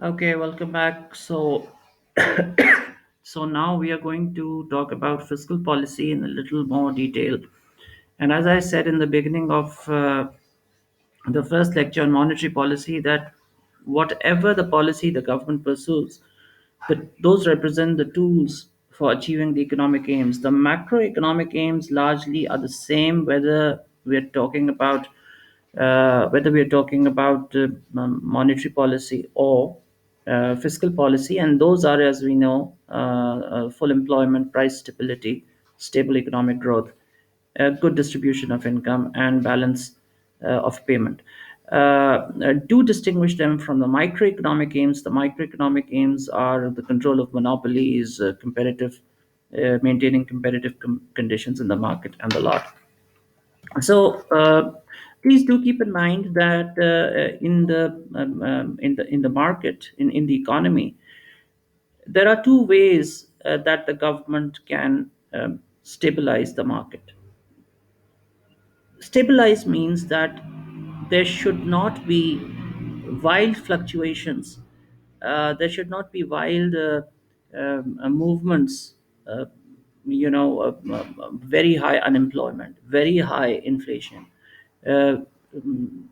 Okay, welcome back. So now we are going to talk about fiscal policy in a little more detail. And as I said in the beginning of the first lecture on monetary policy, that whatever the policy the government pursues, those represent the tools for achieving the economic aims. The macroeconomic aims largely are the same whether we are talking about monetary policy or fiscal policy, and those are, as we know, full employment, price stability, stable economic growth, a good distribution of income, and balance of payment. Do distinguish them from the microeconomic aims. The microeconomic aims are the control of monopolies, maintaining competitive conditions in the market, and the lot. So please do keep in mind that in the market, in the economy, there are two ways that the government can stabilize the market. Stabilize means that there should not be wild fluctuations. There should not be wild movements. Uh, very high unemployment, very high inflation, uh,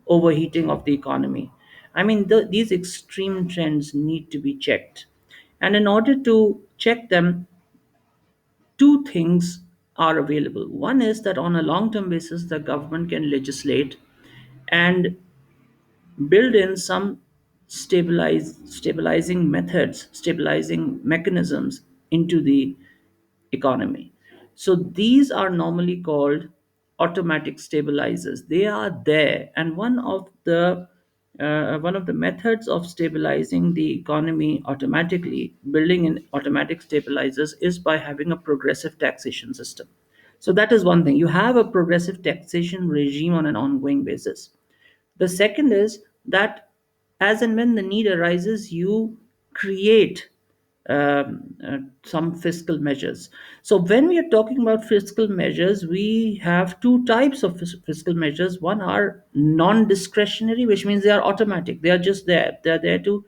overheating of the economy. I mean, these extreme trends need to be checked. And in order to check them, two things are available. One is that on a long term basis, the government can legislate and build in some stabilizing methods, stabilizing mechanisms into the economy. So these are normally called automatic stabilizers. They are there, and one of the methods of stabilizing the economy automatically, building in automatic stabilizers, is by having a progressive taxation system. So that is one thing. You have a progressive taxation regime on an ongoing basis. The second is that as and when the need arises, you create some fiscal measures. So, when we are talking about fiscal measures, we have two types of fiscal measures. One are non discretionary, which means they are automatic, they are just there, they're there to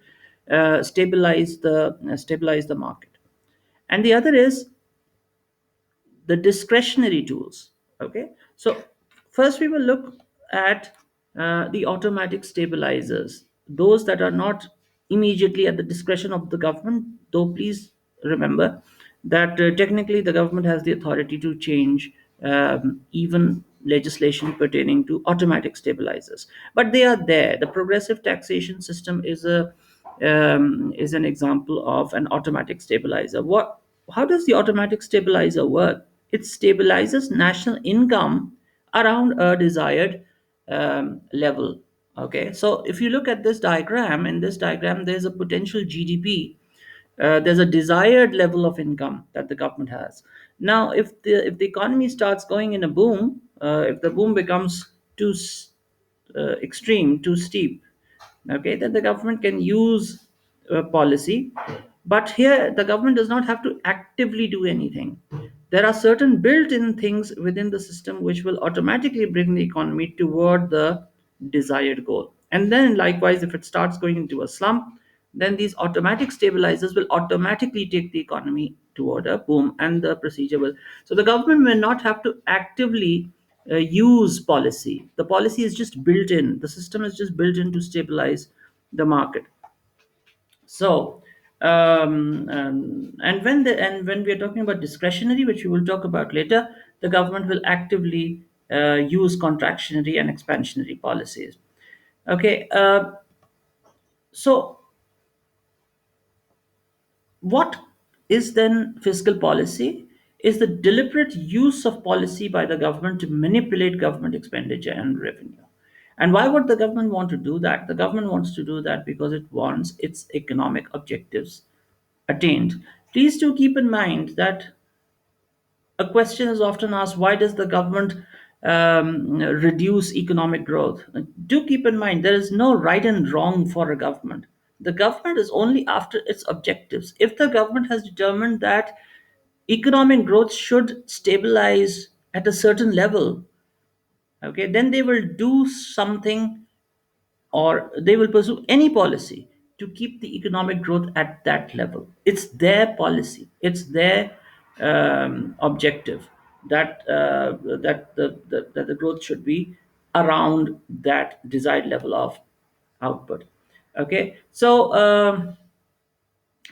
stabilize the market. And the other is the discretionary tools. Okay, so first we will look at the automatic stabilizers, those that are not immediately at the discretion of the government, though please remember that technically the government has the authority to change even legislation pertaining to automatic stabilizers, but they are there. The progressive taxation system is an example of an automatic stabilizer. How does the automatic stabilizer work? It stabilizes national income around a desired level. Okay, so if you look at this diagram, in this diagram, there's a potential GDP. There's a desired level of income that the government has. Now, if the economy starts going in a boom, if the boom becomes extreme, too steep, okay, then the government can use policy. But here the government does not have to actively do anything. There are certain built-in things within the system which will automatically bring the economy toward the desired goal. And then likewise, if it starts going into a slump, then these automatic stabilizers will automatically take the economy toward a boom, and the procedure will. So the government may not have to actively use policy. The policy is just built in. The system is just built in to stabilize the market. So, and when we are talking about discretionary, which we will talk about later, the government will actively use contractionary and expansionary policies. Okay, so what is then fiscal policy? Is the deliberate use of policy by the government to manipulate government expenditure and revenue. And why would the government want to do that? The government wants to do that because it wants its economic objectives attained. Please do keep in mind that a question is often asked, why does the government reduce economic growth? Do keep in mind there is no right and wrong for a government. The government is only after its objectives. If the government has determined that economic growth should stabilize at a certain level, okay, then they will do something, or they will pursue any policy to keep the economic growth at that level. It's their policy, it's their objective that that the growth should be around that desired level of output. Okay, so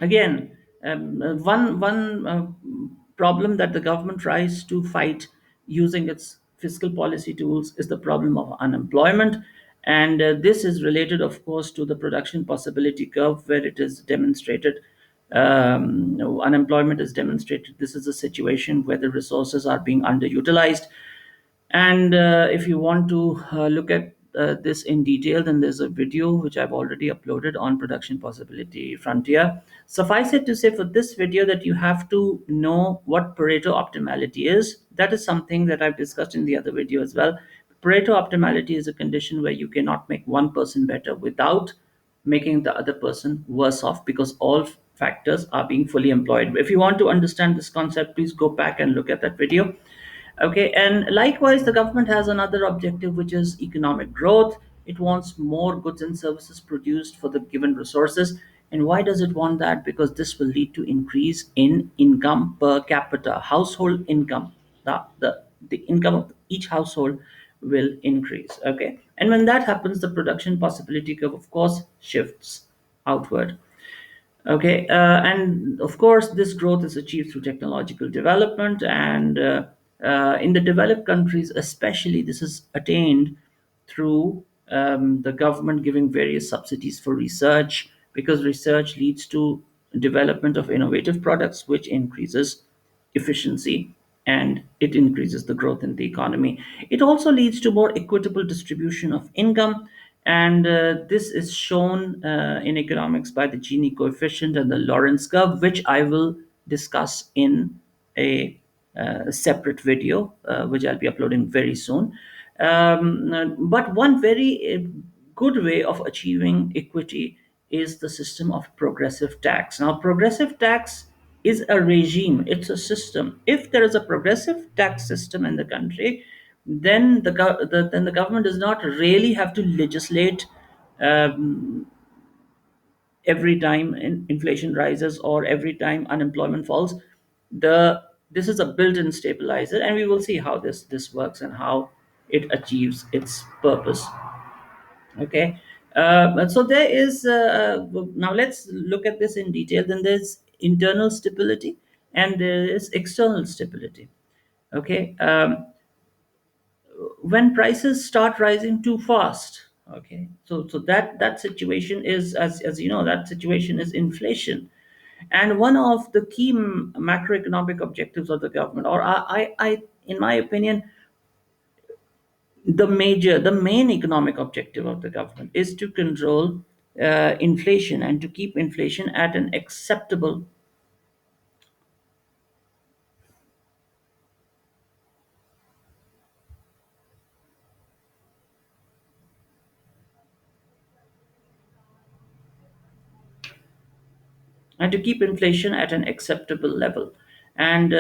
again, one problem that the government tries to fight using its fiscal policy tools is the problem of unemployment, and this is related, of course, to the production possibility curve, where it is demonstrated. Unemployment is demonstrated. This is a situation where the resources are being underutilized, and if you want to look at this in detail, then there's a video which I've already uploaded on production possibility frontier. Suffice it to say for this video that you have to know what Pareto optimality is. That is something that I've discussed in the other video as well. Pareto optimality is a condition where you cannot make one person better without making the other person worse off, because all factors are being fully employed. If you want to understand this concept, please go back and look at that video. Okay, and likewise, the government has another objective, which is economic growth. It wants more goods and services produced for the given resources. And why does it want that? Because this will lead to increase in income per capita, household income. The income of each household will increase. Okay, and when that happens, the production possibility curve, of course, shifts outward. Okay, and of course, this growth is achieved through technological development, and in the developed countries, especially, this is attained through the government giving various subsidies for research, because research leads to development of innovative products, which increases efficiency and it increases the growth in the economy. It also leads to more equitable distribution of income, and this is shown in economics by the Gini coefficient and the Lawrence curve, which I will discuss in a separate video, which I'll be uploading very soon. But one very good way of achieving equity is the system of progressive tax. Now, progressive tax is a regime, it's a system. If there is a progressive tax system in the country, then then the government does not really have to legislate um, every time inflation rises or every time unemployment falls. The This is a built-in stabilizer, and we will see how this works and how it achieves its purpose. Okay, and so there is now let's look at this in detail. Then there's internal stability and there is external stability. Okay, when prices start rising too fast, okay, so that situation is, as you know, that situation is inflation. And one of the key macroeconomic objectives of the government, or in my opinion, the main economic objective of the government is to control inflation and to keep inflation at an acceptable, and to keep inflation at an acceptable level. And